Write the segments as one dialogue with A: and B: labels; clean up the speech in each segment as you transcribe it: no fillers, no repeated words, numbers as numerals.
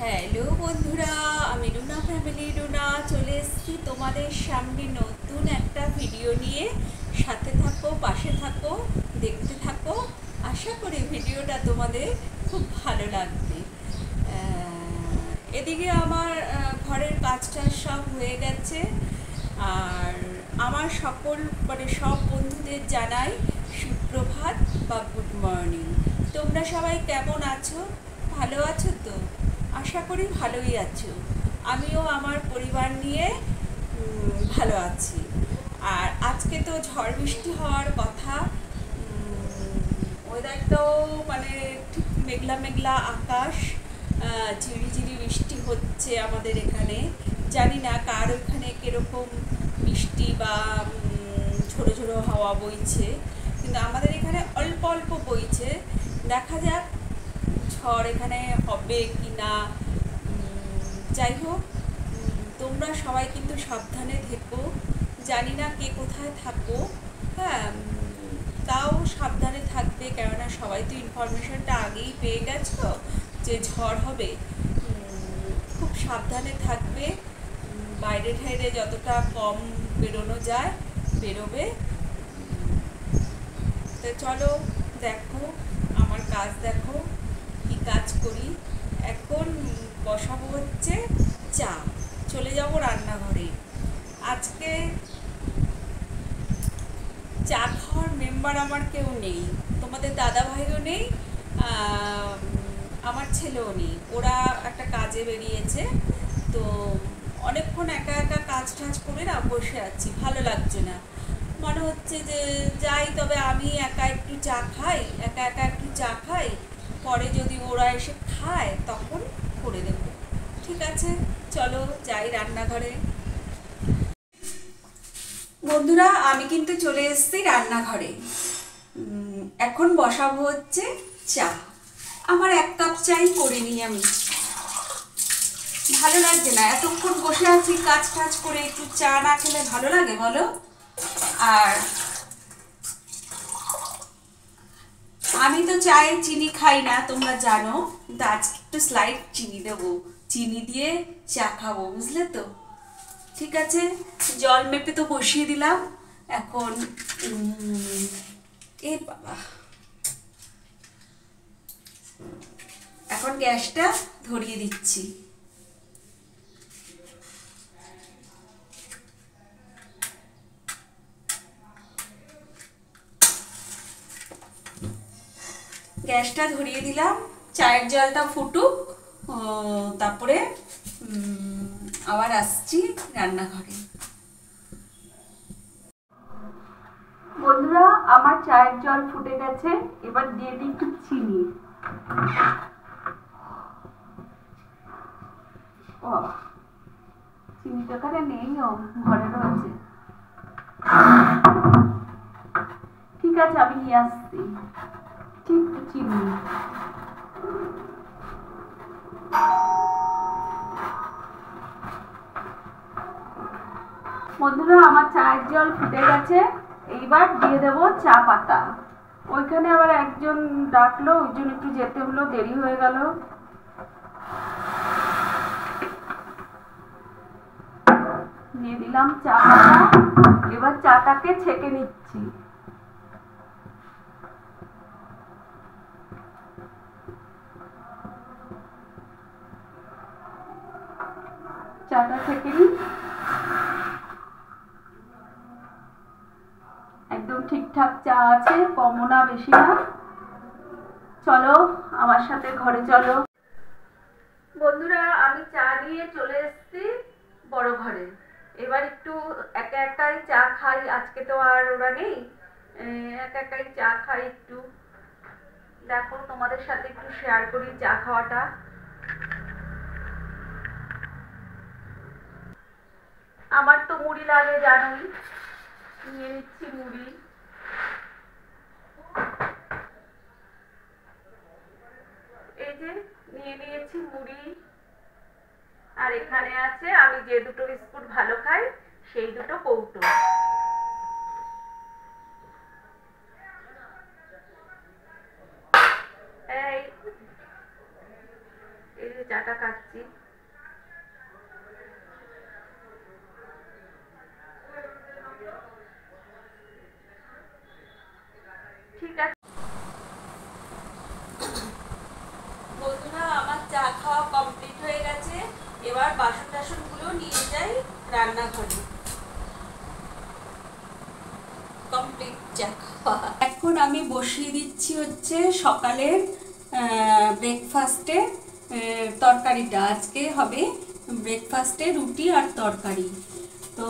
A: Hello বন্ধুরা, আমি Runa family Runa চলে এসেছি তোমাদের সামনে নতুন একটা ভিডিও নিয়ে। সাথে থাকো, পাশে থাকো, দেখতে থাকো। আশা করি ভিডিওটা তোমাদের খুব ভালো লাগবে। এদিকে আমার ঘরের কাজটা সব হয়ে গেছে। আর আমার সব বন্ধুদের জানাই সুপ্রভাত বা গুড মর্নিং। তোমরা সবাই কেমন আছো? ভালো আছো তো? আশা করি ভালোই আছো। আমিও আমার পরিবার নিয়ে ভালো আছি। আর আজকে তো ঝড় বৃষ্টি হওয়ার কথা। ওয়েদারটাও মানে ঠিক মেঘলা মেঘলা আকাশ, ঝিরিঝিরি বৃষ্টি হচ্ছে আমাদের এখানে। জানি না কার ওইখানে কীরকম বৃষ্টি বা ঝোড়ো ঝোড়ো হাওয়া বইছে, কিন্তু আমাদের এখানে অল্প অল্প বইছে। দেখা যাক ঝড় এখানে হবে কি না। যাই হোক, তোমরা সবাই কিন্তু সাবধানে থেকো। জানি না কে কোথায় থাকো, হ্যাঁ, তাও সাবধানে থাকবে, কেননা সবাই তো ইনফরমেশনটা আগেই পেয়ে গেছো যে ঝড় হবে। খুব সাবধানে থাকবে। বাইরে ঠাইরে যতটা কম বেরোনো যায় বেরোবে। তো চলো দেখো আমার কাজ, দেখো কি কাজ করি। এখন বসাবো হচ্ছে চা, চলে যাব রান্নাঘরে। আজকে চা খাওয়ার মেম্বার আমার কেউ নেই, তোমাদের দাদা ভাইও নেই, আমার ছেলেও নেই। ওরা একটা কাজে বেরিয়েছে। তো অনেকক্ষণ একা একা কাজ টাজ করে না বসে আছি, ভালো লাগছে না। মনে হচ্ছে যে যাই, তবে আমি একা একটু চা খাই, একা একা একটু চা খাই, পরে যদি ওরা এসে খায় তখন করে দেবো। ঠিক আছে, চলো যাই রান্নাঘরে। বন্ধুরা, আমি কিন্তু চলে এসেছি রান্নাঘরে। এখন বসাবো হচ্ছে চা। আমার 1 কাপ চাই করে নিই আমি। ভালো লাগছে না, এতক্ষণ বসে আছি কাজ টাজ করে, একটু চা না খেলে ভালো লাগে বলো? আর আমি তো চায়ে চিনি খাই না, তোমরা জানো, কিন্তু আজকে একটু স্লাইড চিনি দেবো। চিনি দিয়ে চা খাবো, বুঝলে তো? ঠিক আছে, জল মেপে তো বসিয়ে দিলাম। এখন এ বাবা, এখন গ্যাসটা ধরিয়ে দিচ্ছি। গ্যাসটা ধরিয়ে দিলাম, চায়ের জলটা ফুটুক, তারপরে আবার আসছি রান্নাঘরে। বন্ধুরা, আমার চায়ের জল ফুটে গেছে, এবার দিয়ে দিই একটু চিনি। ও, চিনিটা এখানে নেই, ঘরে রয়েছে। ঠিক আছে, আমি নিয়ে আসছি। ঠিক চিনি। বন্ধুরা, আমার চায়ের জল ফুটে গেছে, এইবার দিয়ে দেবো চা পাতা। ওইখানে আবার একজন ডাকলো, ওই জন্য একটু যেতে হলো, দেরি হয়ে গেল। দিয়ে দিলাম চা পাতা, এবার চাটাকে ছেঁকে নিচ্ছি। চাটা ছেঁকে নিই, একদম ঠিকঠাক চা আছে, কমও না বেশি না। চলো আমার সাথে ঘরে চলো। বন্ধুরা, আমি চা নিয়ে চলে এসেছি বড় ঘরে। এবার একটু একা একাই চা খাই, আজকে তো আর ওরা নেই, একা একাই চা খাই একটু। দেখো তোমাদের সাথে একটু শেয়ার করি চা খাওয়াটা। আমার তো মুড়ি লাগে জানোই, নিয়ে নিচ্ছি মুড়ি। এই যে নিয়ে নিয়েছি মুড়ি, আর এখানে আছে আমি যে দুটো বিস্কুট ভালো খাই সেই দুটো কৌটো। এই এই যে চাটা খাচ্ছি। ঠিক আছে বন্ধুরা, আমার চা খাওয়া কমপ্লিট হয়ে গেছে। এবার বাসন টাসনগুলো নিয়ে যাই রান্নাঘরে। কমপ্লিট চা খাওয়া। এখন আমি বসিয়ে দিচ্ছি হচ্ছে সকালের ব্রেকফাস্টে তরকারিটা। আজকে হবে ব্রেকফাস্টে রুটি আর তরকারি। তো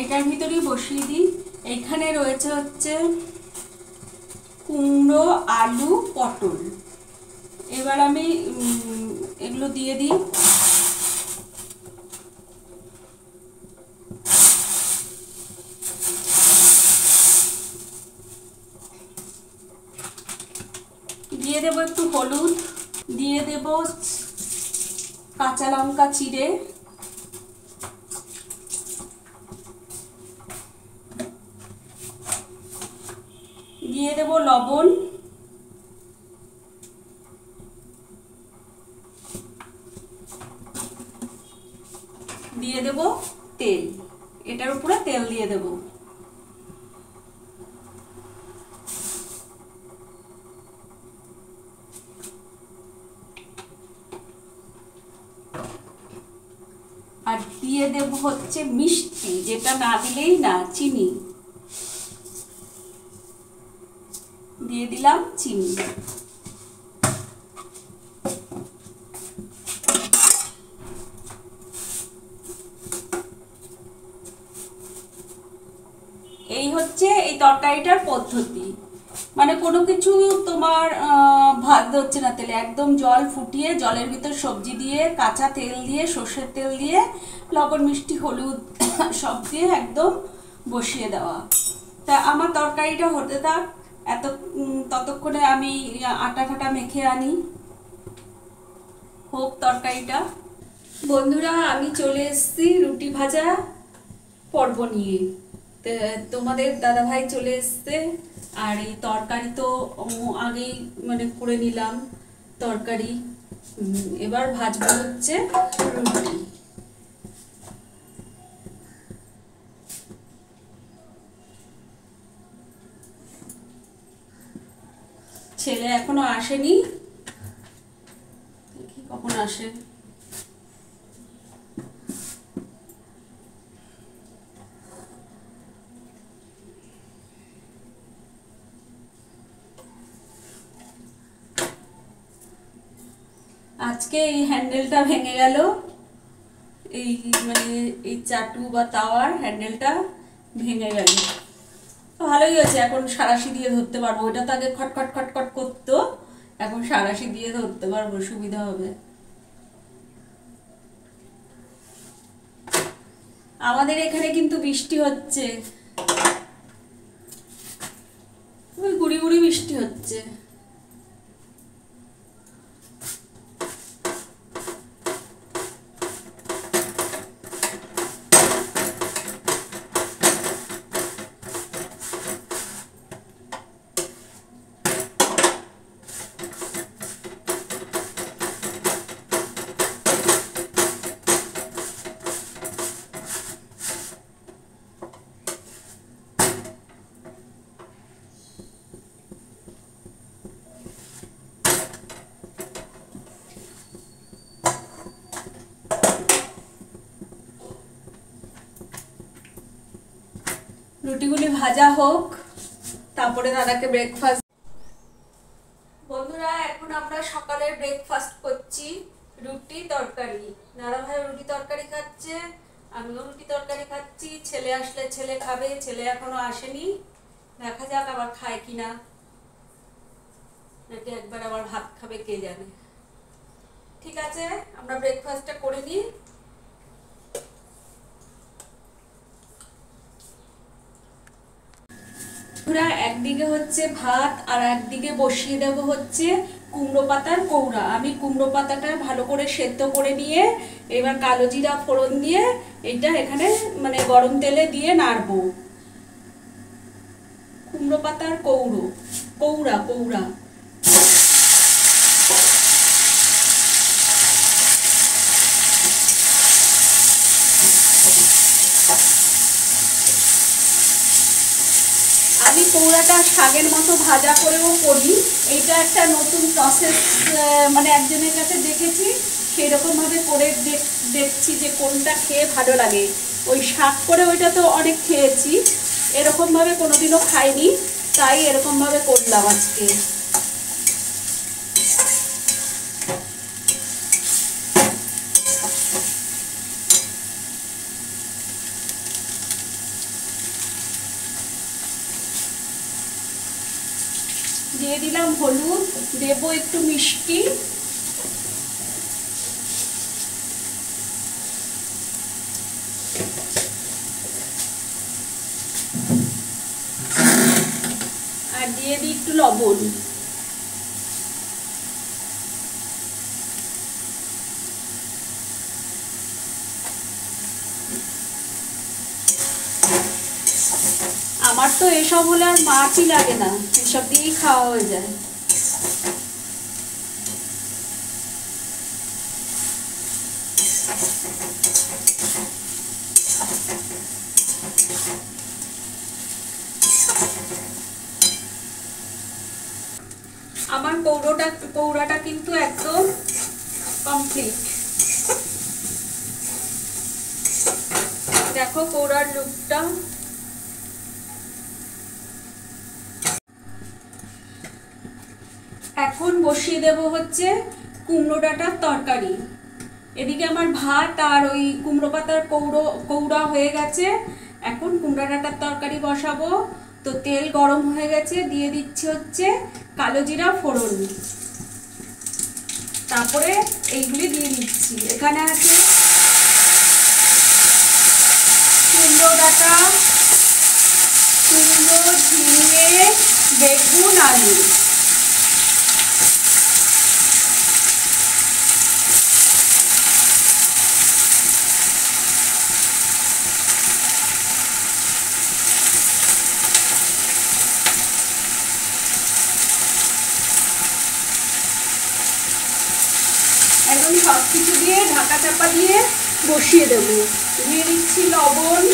A: এটার ভিতরেই বসিয়ে দিই। এইখানে রয়েছে হচ্ছে কুমড়ো, আলু, পটল। এবার আমি এগুলো দিয়ে দিই। দিয়ে দেবো একটু হলুদ, দিয়ে দেব কাঁচা লঙ্কা চিড়ে, দিয়ে দেব লবণ, দিয়ে দেব তেল। এটার উপরে তেল দিয়ে দেব। আর দিয়ে দেব হচ্ছে মিষ্টি, যেটা না দিলেই না, চিনি। দিয়ে দিলাম চিনি। এই হচ্ছে এই তরকারিটার পদ্ধতি। মানে কোনো কিছু তোমার ভাত হচ্ছে না তেলে, একদম জল ফুটিয়ে জলের ভিতর সবজি দিয়ে, কাঁচা তেল দিয়ে, সর্ষের তেল দিয়ে, লবণ মিষ্টি হলুদ সব দিয়ে একদম বসিয়ে দেওয়া। তা আমার তরকারিটা হতে থাক, ততক্ষণে আমি আটা ফাটা মেখে আনি। হোক তরকারিটা। বন্ধুরা, আমি চলে এসেছি রুটি ভাজা পর্ব নিয়ে। তোমাদের দাদাভাই চলে এসছে। আর এই তরকারি তো আগেই মানে করে নিলাম তরকারি। এবার ভাজবো হচ্ছে রুটি। ছেলে এখনো আসেনি, দেখি কখন আসে। আজকে এই হ্যান্ডেলটা ভেঙে গেল, এই মানে এই চাটু বা তাওয়ার হ্যান্ডেলটা ভেঙে গেল। ভালোই হয়েছে, এখন সাঁড়াশি দিয়ে ধরতে পারবো। ওইটা তো আগে খটখট খটখট করতো, এখন সাঁড়াশি দিয়ে ধরতে পারবো, সুবিধা হবে। আমাদের এখানে কিন্তু বৃষ্টি হচ্ছে, ওই গুড়ি গুড়ি বৃষ্টি হচ্ছে। রুটিগুলি ভাজা হোক, তারপরে দাদাকে ব্রেকফাস্ট। বন্ধুরা, এখন আমরা সকালের ব্রেকফাস্ট করছি রুটি তরকারি। দাদাভাই রুটি তরকারি খাচ্ছে, আমিও রুটি তরকারি খাচ্ছি। ছেলে আসলে ছেলে খাবে, ছেলে এখনো আসেনি, দেখা যাক আবার খায় কিনা, নাকি একবার আবার ভাত খাবে কে জানে। ঠিক আছে, আমরা ব্রেকফাস্টটা করে নিই। একদিকে হচ্ছে ভাত আর একদিকে বসিয়ে দেব হচ্ছে কুমড়ো পাতার কৌড়া। আমি কুমড়ো পাতাটা ভালো করে সেদ্ধ করে নিয়ে এবার কালো জিরা ফোড়ন দিয়ে এটা এখানে মানে গরম তেলে দিয়ে নাড়বো। কুমড়ো পাতার কৌড়া কৌড়া। আমি কৌড়াটা শাকের মতো ভাজা করেও করি। এইটা একটা নতুন প্রসেস, মানে একজনের কাছে দেখেছি, সেরকমভাবে করে দেখছি যে কোনটা খেয়ে ভালো লাগে। ওই শাক করে ওইটা তো অনেক খেয়েছি, এরকমভাবে কোনোদিনও খাইনি, তাই এরকমভাবে করলাম আজকে। দিয়ে দিলাম হলুদ, দেবো একটু মিষ্টি, আর দিয়ে দিই একটু লবণ। আমার তো এসব হলে আর মাছই লাগে না, এসব দিয়েই খাওয়া হয়ে যায়। আমার কৌড়াটা কিন্তু একদম কমপ্লিট। দেখো কৌড়ার লুকটা। এখন বসিয়ে দেব হচ্ছে কুমড়ো ডাঁটার তরকারি। এদিকে আমার ভাত আর ওই কুমড়ো পাতার কৌড়া হয়ে গেছে। এখন কুমড়ো ডাঁটার তরকারি বসাবো। তো তেল গরম হয়ে গেছে, দিয়ে দিচ্ছি হচ্ছে কালো জিরা ফোড়ন, তারপরে এইগুলি দিয়ে দিচ্ছি। এখানে আছে কুমড়ো ডাঁটা, কুমড়ো, ঝিঙে, বেগুন, আলু। একদম সব কিছু দিয়ে ঢাকা চাপা দিয়ে বসিয়ে দেব। দিয়ে দিচ্ছি লবণ,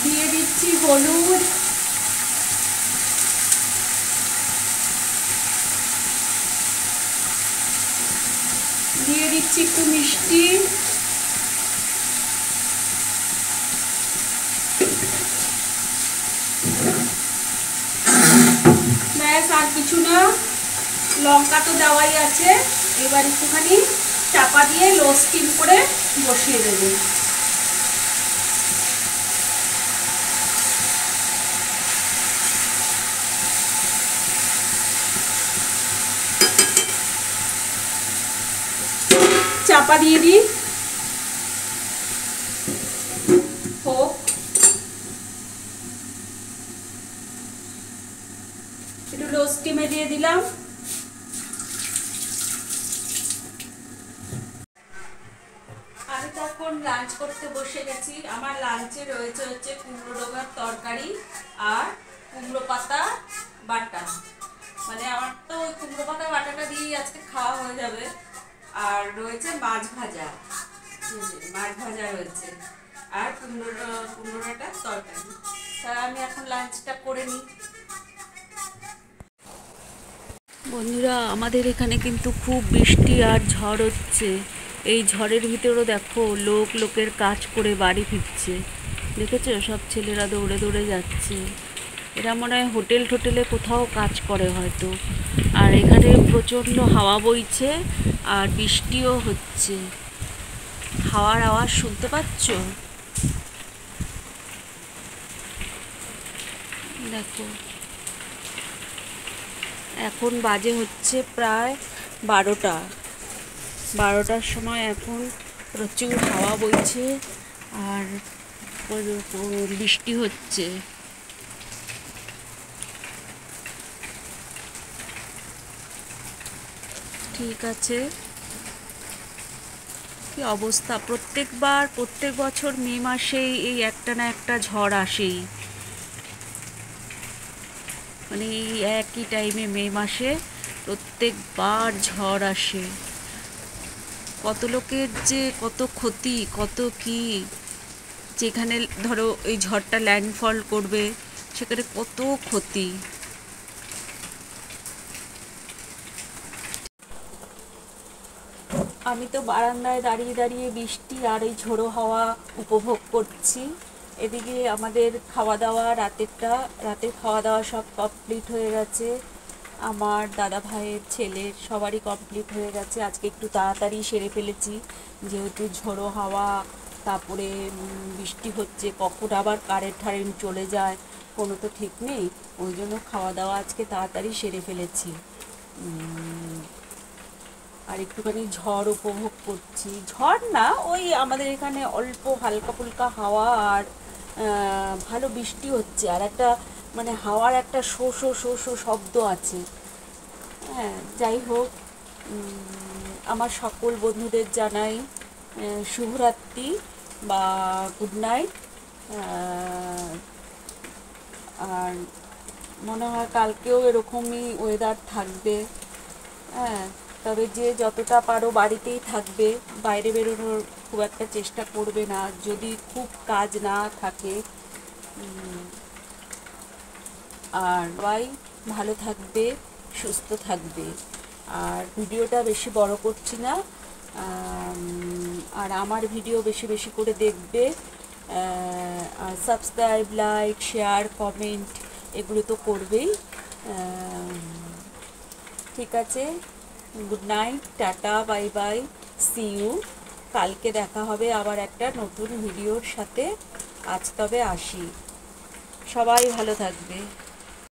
A: দিয়ে দিচ্ছি হলুদ, দিয়ে দিচ্ছি একটু মিষ্টি, ব্যাস আর কিছু না। লঙ্কা তো দেওয়াই আছে। এবার একটুখানি চাপা দিয়ে লো স্টিম করে বসিয়ে দেব। চাপা দিয়ে দিই, হোক। একটু লো স্টিমে দিয়ে দিলাম। আমি তখন লাঞ্চ করতে বসে গেছি। আমার লাঞ্চে রয়েছে হচ্ছে কুমড়ো ডোগার তরকারি আর কুমড়ো পাতা বাটা। মানে আমার তো ওই কুমড়ো পাতা বাটাটা দিয়েই আজকে খাওয়া হয়ে যাবে। আর রয়েছে মাছ ভাজা, মাছ ভাজা রয়েছে, আর কুমড়োটার তরকারি। তা আমি এখন লাঞ্চটা করে নিই। বন্ধুরা, আমাদের এখানে কিন্তু খুব বৃষ্টি আর ঝড় হচ্ছে। এই ঝড়ের ভিতরেও দেখো লোকের কাজ করে বাড়ি ফিরছে। দেখেছো, সব ছেলেরা দৌড়ে দৌড়ে যাচ্ছে। এরা মনে হয় হোটেলে কোথাও কাজ করে হয়তো। আর এখানে প্রচণ্ড হাওয়া বইছে আর বৃষ্টিও হচ্ছে। হাওয়ার আওয়াজ শুনতে পাচ্ছ? দেখো, এখন বাজে হচ্ছে প্রায় 12টার সময়। এখন প্রচুর হাওয়া বইছে আর বৃষ্টি হচ্ছে। ঠিক আছে, কি অবস্থা! প্রত্যেক বছর মে মাসেই এই একটা না একটা ঝড় আসেই। মানে এই একই টাইমে মে মাসে প্রত্যেকবার ঝড় আসে। কত লোকের যে কত ক্ষতি, কত কি, যেখানে ধরো এই ঝড়টা ল্যান্ডফল করবে সেখানে কত ক্ষতি। আমি তো বারান্দায় দাঁড়িয়ে দাঁড়িয়ে বৃষ্টি আর এই ঝোড়ো হাওয়া উপভোগ করছি। এদিকে আমাদের খাওয়া দাওয়া রাতের খাওয়া দাওয়া সব কমপ্লিট হয়ে গেছে। আমার দাদা ভাইয়ের ছেলের সবারই কমপ্লিট হয়ে গেছে। আজকে একটু তাড়াতাড়ি সেরে ফেলেছি, যেহেতু ঝোড়ো হাওয়া, তারপরে বৃষ্টি হচ্ছে, কখন আবার কারেন্ট চলে যায় কোনো তো ঠিক নেই। ওই জন্য খাওয়া দাওয়া আজকে তাড়াতাড়ি সেরে ফেলেছি। আর একটুখানি ঝড় উপভোগ করছি। ঝড় না, ওই আমাদের এখানে অল্প হালকা ফুলকা হাওয়া আর ভালো বৃষ্টি হচ্ছে, আর একটা মানে হাওয়ার একটা শো শো শো শো শব্দ আছে। হ্যাঁ, যাই হোক, আমার সকল বন্ধুদের জানাই শুভরাত্রি বা গুড নাইট। আর মনে হয় কালকেও এরকমই ওয়েদার থাকবে। হ্যাঁ, তবে যে যতটা পারো বাড়িতেই থাকবে, বাইরে বেরোনোর খুব একটা চেষ্টা করবে না যদি খুব কাজ না থাকে। আর সবাই ভালো থাকবে, সুস্থ থাকবে। আর ভিডিওটা বেশি বড় করছি না, আর আমার ভিডিও বেশি বেশি করে দেখবে। আর সাবস্ক্রাইব, লাইক, শেয়ার, কমেন্ট এগুলো তো করবেই। ঠিক আছে, good night, tata, bye bye, see you. কালকে দেখা হবে আবার একটা নতুন ভিডিওর সাথে। আজ তবে আসি, সবাই ভালো থাকবে।